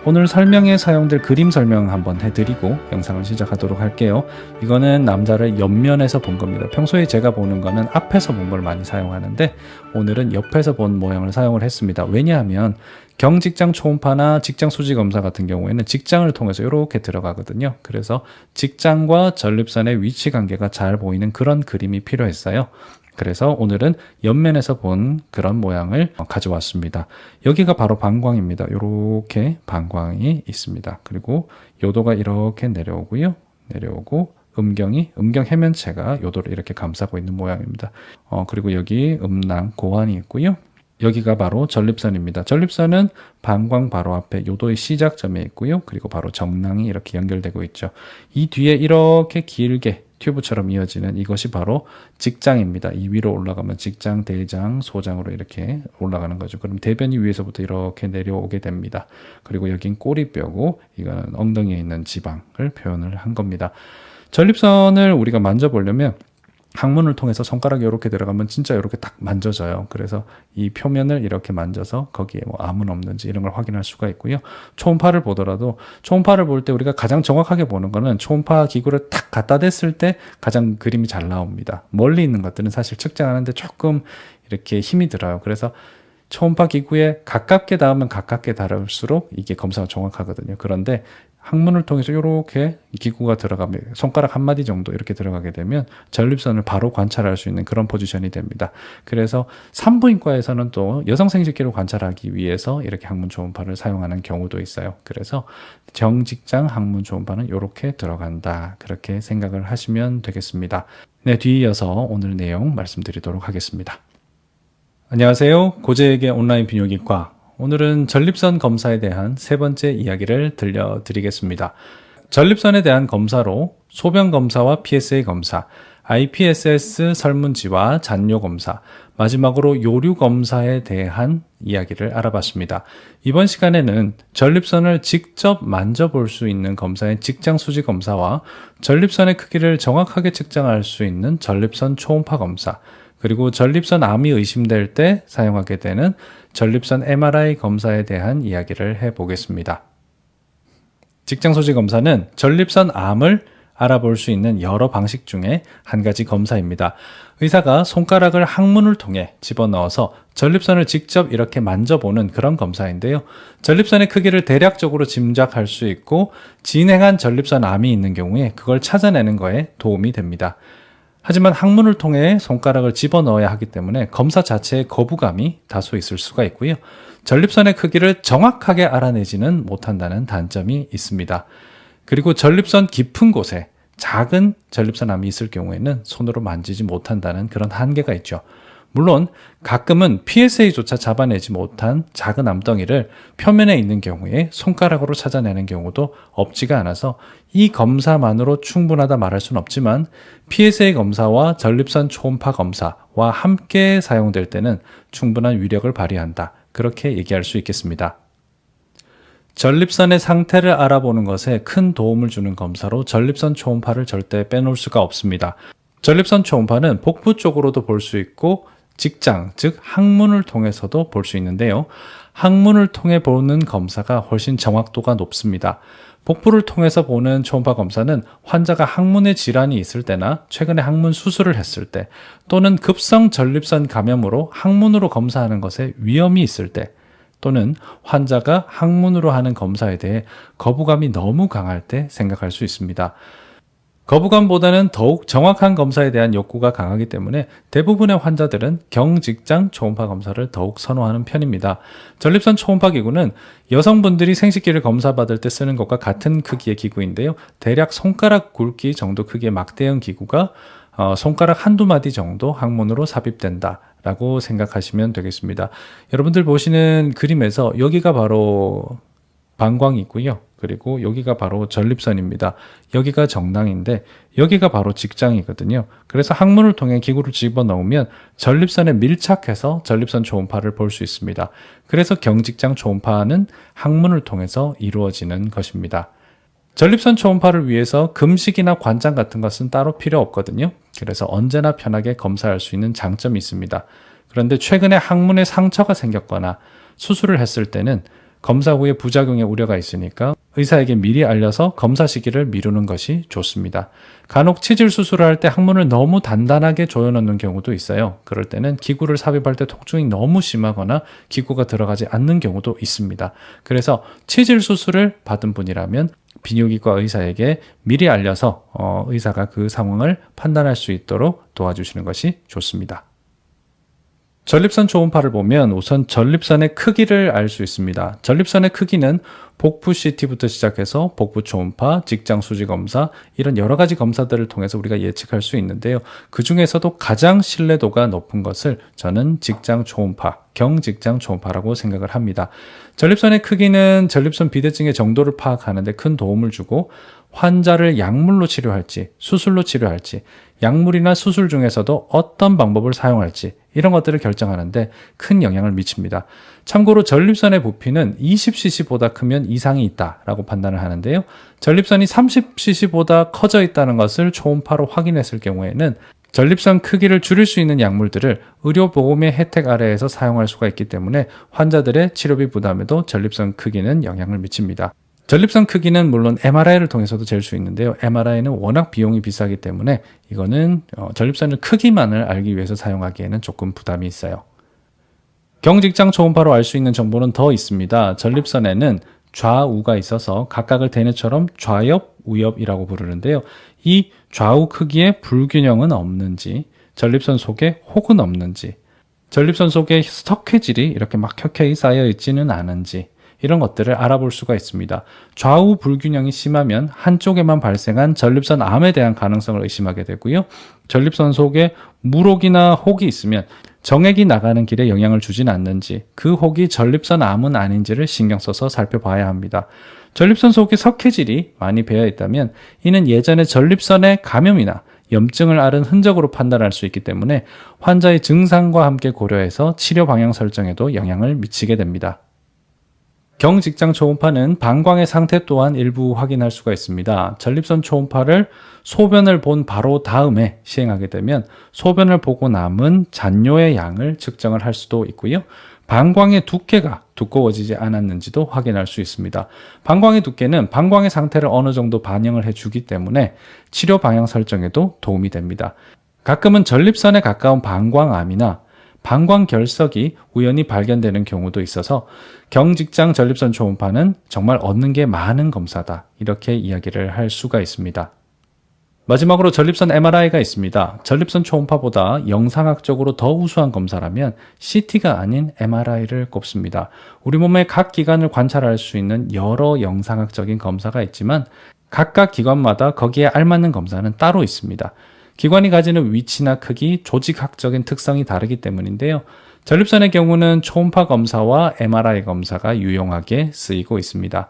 오늘 설명에 사용될 그림 설명 한번 해드리고 영상을 시작하도록 할게요. 이거는 남자를 옆면에서 본 겁니다. 평소에 제가 보는 거는 앞에서 본 걸 많이 사용하는데 오늘은 옆에서 본 모양을 사용을 했습니다. 왜냐하면 경직장 초음파나 직장 수지 검사 같은 경우에는 직장을 통해서 이렇게 들어가거든요. 그래서 직장과 전립선의 위치 관계가 잘 보이는 그런 그림이 필요했어요. 그래서 오늘은 옆면에서 본 그런 모양을 가져왔습니다. 여기가 바로 방광입니다. 이렇게 방광이 있습니다. 그리고 요도가 이렇게 내려오고요. 내려오고 음경 해면체가 요도를 이렇게 감싸고 있는 모양입니다. 그리고 여기 음낭 고환이 있고요. 여기가 바로 전립선입니다. 전립선은 방광 바로 앞에 요도의 시작점에 있고요. 그리고 바로 정낭이 이렇게 연결되고 있죠. 이 뒤에 이렇게 길게 튜브처럼 이어지는 이것이 바로 직장입니다. 이 위로 올라가면 직장, 대장, 소장으로 이렇게 올라가는 거죠. 그럼 대변이 위에서부터 이렇게 내려오게 됩니다. 그리고 여긴 꼬리뼈고 이거는 엉덩이에 있는 지방을 표현을 한 겁니다. 전립선을 우리가 만져보려면 항문을 통해서 손가락이 이렇게 들어가면 진짜 이렇게 딱 만져져요. 그래서 이 표면을 이렇게 만져서 거기에 뭐 암은 없는지 이런 걸 확인할 수가 있고요. 초음파를 보더라도 초음파를 볼 때 우리가 가장 정확하게 보는 거는 초음파 기구를 탁 갖다 댔을 때 가장 그림이 잘 나옵니다. 멀리 있는 것들은 사실 측정하는데 조금 이렇게 힘이 들어요. 그래서 초음파 기구에 가깝게 닿으면 가깝게 닿을수록 이게 검사가 정확하거든요. 그런데 항문을 통해서 이렇게 기구가 들어가면 손가락 한 마디 정도 이렇게 들어가게 되면 전립선을 바로 관찰할 수 있는 그런 포지션이 됩니다. 그래서 산부인과에서는 또 여성 생殖기를 관찰하기 위해서 이렇게 항문 초음파를 사용하는 경우도 있어요. 그래서 정직장 항문 초음파는 이렇게 들어간다. 그렇게 생각을 하시면 되겠습니다. 네, 뒤이어서 오늘 내용 말씀드리도록 하겠습니다. 안녕하세요. 고재에게 온라인 비뇨기과. 오늘은 전립선 검사에 대한 세 번째 이야기를 들려드리겠습니다. 전립선에 대한 검사로 소변 검사와 PSA 검사, IPSS 설문지와 잔뇨 검사, 마지막으로 요류 검사에 대한 이야기를 알아봤습니다. 이번 시간에는 전립선을 직접 만져볼 수 있는 검사인 직장 수지 검사와 전립선의 크기를 정확하게 측정할 수 있는 전립선 초음파 검사, 그리고 전립선 암이 의심될 때 사용하게 되는 전립선 MRI 검사에 대한 이야기를 해보겠습니다. 직장 소지 검사는 전립선 암을 알아볼 수 있는 여러 방식 중에 한 가지 검사입니다. 의사가 손가락을 항문을 통해 집어넣어서 전립선을 직접 이렇게 만져보는 그런 검사인데요. 전립선의 크기를 대략적으로 짐작할 수 있고 진행한 전립선 암이 있는 경우에 그걸 찾아내는 거에 도움이 됩니다. 하지만 항문을 통해 손가락을 집어넣어야 하기 때문에 검사 자체에 거부감이 다소 있을 수가 있고요. 전립선의 크기를 정확하게 알아내지는 못한다는 단점이 있습니다. 그리고 전립선 깊은 곳에 작은 전립선암이 있을 경우에는 손으로 만지지 못한다는 그런 한계가 있죠. 물론 가끔은 PSA조차 잡아내지 못한 작은 암덩이를 표면에 있는 경우에 손가락으로 찾아내는 경우도 없지가 않아서 이 검사만으로 충분하다 말할 수는 없지만 PSA 검사와 전립선 초음파 검사와 함께 사용될 때는 충분한 위력을 발휘한다. 그렇게 얘기할 수 있겠습니다. 전립선의 상태를 알아보는 것에 큰 도움을 주는 검사로 전립선 초음파를 절대 빼놓을 수가 없습니다. 전립선 초음파는 복부 쪽으로도 볼 수 있고 직장, 즉 항문을 통해서도 볼 수 있는데요. 항문을 통해 보는 검사가 훨씬 정확도가 높습니다. 복부를 통해서 보는 초음파 검사는 환자가 항문에 질환이 있을 때나 최근에 항문 수술을 했을 때 또는 급성 전립선 감염으로 항문으로 검사하는 것에 위험이 있을 때 또는 환자가 항문으로 하는 검사에 대해 거부감이 너무 강할 때 생각할 수 있습니다. 거부감보다는 더욱 정확한 검사에 대한 욕구가 강하기 때문에 대부분의 환자들은 경직장 초음파 검사를 더욱 선호하는 편입니다. 전립선 초음파 기구는 여성분들이 생식기를 검사받을 때 쓰는 것과 같은 크기의 기구인데요. 대략 손가락 굵기 정도 크기의 막대형 기구가 손가락 한두 마디 정도 항문으로 삽입된다 라고 생각하시면 되겠습니다. 여러분들 보시는 그림에서 여기가 바로 방광이 있고요. 그리고 여기가 바로 전립선입니다. 여기가 정낭인데 여기가 바로 직장이거든요. 그래서 항문을 통해 기구를 집어넣으면 전립선에 밀착해서 전립선 초음파를 볼 수 있습니다. 그래서 경직장 초음파는 항문을 통해서 이루어지는 것입니다. 전립선 초음파를 위해서 금식이나 관장 같은 것은 따로 필요 없거든요. 그래서 언제나 편하게 검사할 수 있는 장점이 있습니다. 그런데 최근에 항문에 상처가 생겼거나 수술을 했을 때는 검사 후에 부작용의 우려가 있으니까 의사에게 미리 알려서 검사 시기를 미루는 것이 좋습니다. 간혹 치질 수술을 할 때 항문을 너무 단단하게 조여넣는 경우도 있어요. 그럴 때는 기구를 삽입할 때 통증이 너무 심하거나 기구가 들어가지 않는 경우도 있습니다. 그래서 치질 수술을 받은 분이라면 비뇨기과 의사에게 미리 알려서 의사가 그 상황을 판단할 수 있도록 도와주시는 것이 좋습니다. 전립선 초음파를 보면 우선 전립선의 크기를 알 수 있습니다. 전립선의 크기는 복부 CT부터 시작해서 복부 초음파, 직장 수지 검사 이런 여러 가지 검사들을 통해서 우리가 예측할 수 있는데요. 그 중에서도 가장 신뢰도가 높은 것을 저는 직장 초음파, 경직장 초음파라고 생각을 합니다. 전립선의 크기는 전립선 비대증의 정도를 파악하는 데 큰 도움을 주고 환자를 약물로 치료할지 수술로 치료할지 약물이나 수술 중에서도 어떤 방법을 사용할지 이런 것들을 결정하는데 큰 영향을 미칩니다. 참고로 전립선의 부피는 20cc보다 크면 이상이 있다라고 판단을 하는데요. 전립선이 30cc보다 커져 있다는 것을 초음파로 확인했을 경우에는 전립선 크기를 줄일 수 있는 약물들을 의료보험의 혜택 아래에서 사용할 수가 있기 때문에 환자들의 치료비 부담에도 전립선 크기는 영향을 미칩니다. 전립선 크기는 물론 MRI를 통해서도 잴 수 있는데요. MRI는 워낙 비용이 비싸기 때문에 이거는 전립선의 크기만을 알기 위해서 사용하기에는 조금 부담이 있어요. 경직장 초음파로 알 수 있는 정보는 더 있습니다. 전립선에는 좌우가 있어서 각각을 대뇌처럼 좌엽, 우엽이라고 부르는데요. 이 좌우 크기에 불균형은 없는지, 전립선 속에 혹은 없는지, 전립선 속에 석회질이 이렇게 막 켜켜이 쌓여 있지는 않은지 이런 것들을 알아볼 수가 있습니다. 좌우 불균형이 심하면 한쪽에만 발생한 전립선 암에 대한 가능성을 의심하게 되고요. 전립선 속에 물혹이나 혹이 있으면 정액이 나가는 길에 영향을 주진 않는지, 그 혹이 전립선 암은 아닌지를 신경 써서 살펴봐야 합니다. 전립선 속에 석회질이 많이 배어 있다면 이는 예전에 전립선의 감염이나 염증을 앓은 흔적으로 판단할 수 있기 때문에 환자의 증상과 함께 고려해서 치료 방향 설정에도 영향을 미치게 됩니다. 경직장 초음파는 방광의 상태 또한 일부 확인할 수가 있습니다. 전립선 초음파를 소변을 본 바로 다음에 시행하게 되면 소변을 보고 남은 잔뇨의 양을 측정을 할 수도 있고요. 방광의 두께가 두꺼워지지 않았는지도 확인할 수 있습니다. 방광의 두께는 방광의 상태를 어느 정도 반영을 해주기 때문에 치료 방향 설정에도 도움이 됩니다. 가끔은 전립선에 가까운 방광암이나 방광결석이 우연히 발견되는 경우도 있어서 경직장 전립선 초음파는 정말 얻는 게 많은 검사다, 이렇게 이야기를 할 수가 있습니다. 마지막으로 전립선 MRI가 있습니다. 전립선 초음파보다 영상학적으로 더 우수한 검사라면 CT가 아닌 MRI를 꼽습니다. 우리 몸의 각 기관을 관찰할 수 있는 여러 영상학적인 검사가 있지만 각각 기관마다 거기에 알맞는 검사는 따로 있습니다. 기관이 가지는 위치나 크기, 조직학적인 특성이 다르기 때문인데요. 전립선의 경우는 초음파 검사와 MRI 검사가 유용하게 쓰이고 있습니다.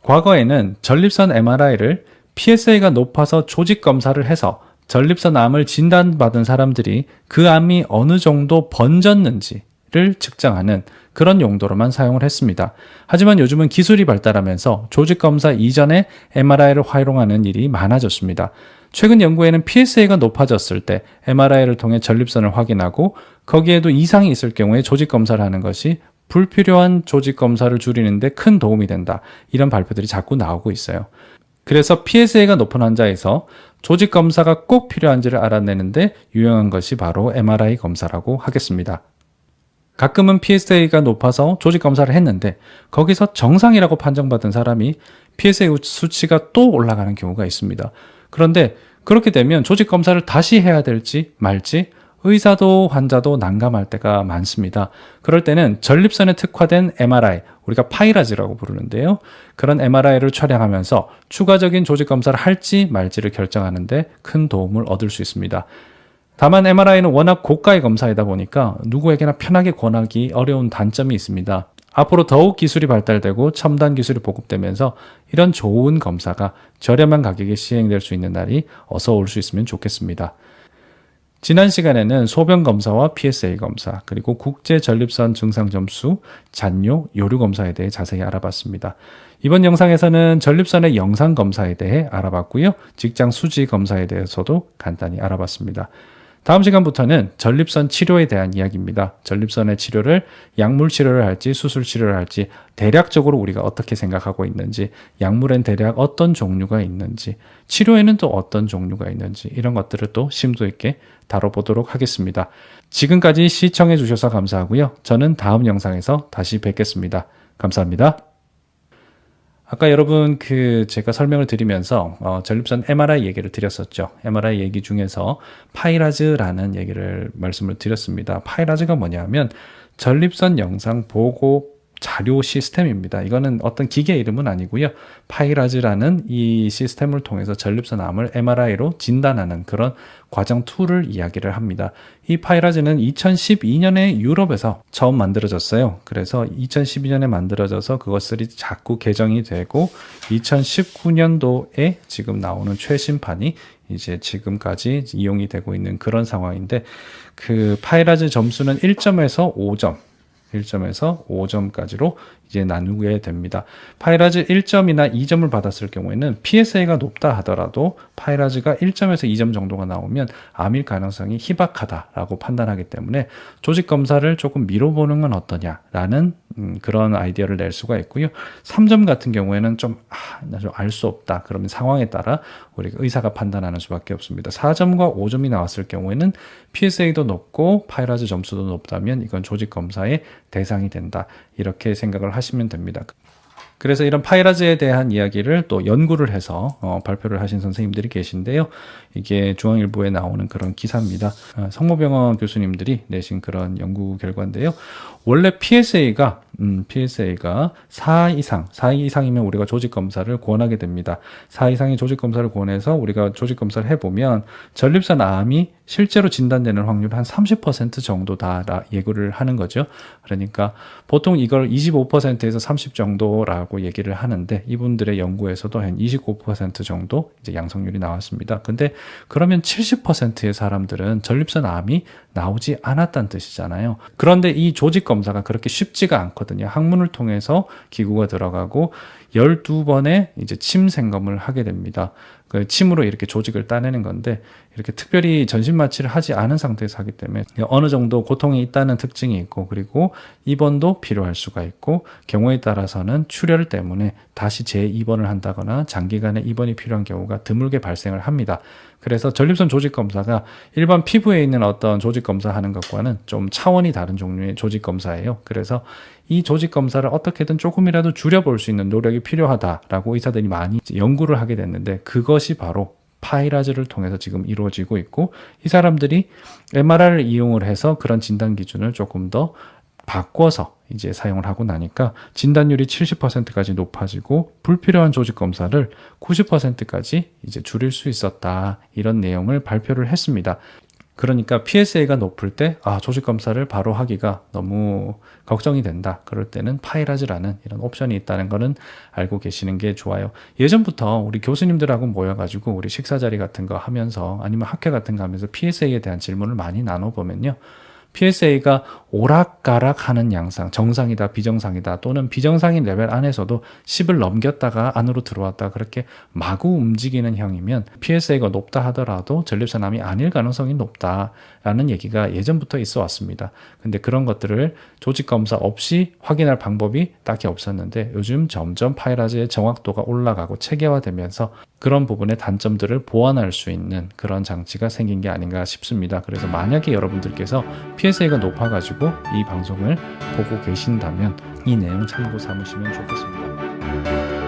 과거에는 전립선 MRI를 PSA가 높아서 조직 검사를 해서 전립선 암을 진단받은 사람들이 그 암이 어느 정도 번졌는지를 측정하는 그런 용도로만 사용을 했습니다. 하지만 요즘은 기술이 발달하면서 조직 검사 이전에 MRI를 활용하는 일이 많아졌습니다. 최근 연구에는 PSA가 높아졌을 때 MRI를 통해 전립선을 확인하고 거기에도 이상이 있을 경우에 조직 검사를 하는 것이 불필요한 조직 검사를 줄이는 데 큰 도움이 된다, 이런 발표들이 자꾸 나오고 있어요. 그래서 PSA가 높은 환자에서 조직 검사가 꼭 필요한지를 알아내는데 유용한 것이 바로 MRI 검사라고 하겠습니다. 가끔은 PSA가 높아서 조직 검사를 했는데 거기서 정상이라고 판정받은 사람이 PSA 수치가 또 올라가는 경우가 있습니다. 그런데 그렇게 되면 조직 검사를 다시 해야 될지 말지 의사도 환자도 난감할 때가 많습니다. 그럴 때는 전립선에 특화된 MRI, 우리가 파이라즈라고 부르는데요. 그런 MRI를 촬영하면서 추가적인 조직 검사를 할지 말지를 결정하는 데 큰 도움을 얻을 수 있습니다. 다만 MRI는 워낙 고가의 검사이다 보니까 누구에게나 편하게 권하기 어려운 단점이 있습니다. 앞으로 더욱 기술이 발달되고 첨단 기술이 보급되면서 이런 좋은 검사가 저렴한 가격에 시행될 수 있는 날이 어서 올 수 있으면 좋겠습니다. 지난 시간에는 소변 검사와 PSA 검사, 그리고 국제 전립선 증상 점수, 잔뇨, 요류 검사에 대해 자세히 알아봤습니다. 이번 영상에서는 전립선의 영상 검사에 대해 알아봤고요. 직장 수지 검사에 대해서도 간단히 알아봤습니다. 다음 시간부터는 전립선 치료에 대한 이야기입니다. 전립선의 치료를 약물 치료를 할지 수술 치료를 할지 대략적으로 우리가 어떻게 생각하고 있는지, 약물엔 대략 어떤 종류가 있는지, 치료에는 또 어떤 종류가 있는지, 이런 것들을 또 심도 있게 다뤄보도록 하겠습니다. 지금까지 시청해 주셔서 감사하고요. 저는 다음 영상에서 다시 뵙겠습니다. 감사합니다. 아까 여러분 제가 설명을 드리면서 전립선 MRI 얘기를 드렸었죠. MRI 얘기 중에서 파이라즈라는 얘기를 말씀을 드렸습니다. 파이라즈가 뭐냐면 전립선 영상 보고 자료 시스템입니다. 이거는 어떤 기계 이름은 아니고요. 파이라즈라는 이 시스템을 통해서 전립선암을 MRI로 진단하는 그런 과정 툴을 이야기를 합니다. 이 파이라즈는 2012년에 유럽에서 처음 만들어졌어요. 그래서 2012년에 만들어져서 그것들이 자꾸 개정이 되고 2019년도에 지금 나오는 최신판이 이제 지금까지 이용이 되고 있는 그런 상황인데, 그 파이라즈 점수는 1점에서 5점. 1점에서 5점까지로 이제 나누게 됩니다. 파이라즈 1점이나 2점을 받았을 경우에는 PSA가 높다 하더라도 파이라즈가 1점에서 2점 정도가 나오면 암일 가능성이 희박하다라고 판단하기 때문에 조직 검사를 조금 미뤄보는 건 어떠냐라는 그런 아이디어를 낼 수가 있고요. 3점 같은 경우에는 좀 알 수 없다. 그러면 상황에 따라 우리가 의사가 판단하는 수밖에 없습니다. 4점과 5점이 나왔을 경우에는 PSA도 높고 파이라즈 점수도 높다면 이건 조직 검사의 대상이 된다. 이렇게 생각을 하시면 됩니다. 그래서 이런 파이라즈에 대한 이야기를 또 연구를 해서 발표를 하신 선생님들이 계신데요. 이게 중앙일보에 나오는 그런 기사입니다. 성모병원 교수님들이 내신 그런 연구 결과인데요. 원래 PSA가 4 이상이면 우리가 조직 검사를 권하게 됩니다. 4 이상의 조직 검사를 권해서 우리가 조직 검사를 해보면 전립선 암이 실제로 진단되는 확률 한 30% 정도다 예고를 하는 거죠. 그러니까 보통 이걸 25%에서 30 정도라고 얘기를 하는데, 이분들의 연구에서도 한 29% 정도 이제 양성률이 나왔습니다. 근데 그러면 70%의 사람들은 전립선 암이 나오지 않았다는 뜻이잖아요. 그런데 이 조직 검사가 그렇게 쉽지가 않거든요. 항문을 통해서 기구가 들어가고 12번의 이제 침 생검을 하게 됩니다. 그 침으로 이렇게 조직을 따내는 건데, 이렇게 특별히 전신 마취를 하지 않은 상태에서 하기 때문에 어느 정도 고통이 있다는 특징이 있고, 그리고 입원도 필요할 수가 있고, 경우에 따라서는 출혈 때문에 다시 재입원을 한다거나 장기간의 입원이 필요한 경우가 드물게 발생을 합니다. 그래서 전립선 조직 검사가 일반 피부에 있는 어떤 조직 검사하는 것과는 좀 차원이 다른 종류의 조직 검사예요. 그래서 이 조직 검사를 어떻게든 조금이라도 줄여볼 수 있는 노력이 필요하다라고 의사들이 많이 연구를 하게 됐는데, 그것이 바로 파이라즈를 통해서 지금 이루어지고 있고, 이 사람들이 MRI를 이용을 해서 그런 진단 기준을 조금 더 바꿔서 이제 사용을 하고 나니까 진단율이 70%까지 높아지고 불필요한 조직 검사를 90%까지 이제 줄일 수 있었다. 이런 내용을 발표를 했습니다. 그러니까 PSA가 높을 때 조직 검사를 바로 하기가 너무 걱정이 된다. 그럴 때는 파이라즈라는 이런 옵션이 있다는 거는 알고 계시는 게 좋아요. 예전부터 우리 교수님들하고 모여가지고 우리 식사 자리 같은 거 하면서 아니면 학회 같은 거 하면서 PSA에 대한 질문을 많이 나눠보면요. PSA가 오락가락하는 양상, 정상이다, 비정상이다, 또는 비정상인 레벨 안에서도 10을 넘겼다가 안으로 들어왔다, 그렇게 마구 움직이는 형이면 PSA가 높다 하더라도 전립선암이 아닐 가능성이 높다라는 얘기가 예전부터 있어 왔습니다. 근데 그런 것들을 조직 검사 없이 확인할 방법이 딱히 없었는데, 요즘 점점 파이라즈의 정확도가 올라가고 체계화되면서 그런 부분의 단점들을 보완할 수 있는 그런 장치가 생긴 게 아닌가 싶습니다. 그래서 만약에 여러분들께서 PSA가 높아가지고 이 방송을 보고 계신다면 이 내용 참고 삼으시면 좋겠습니다.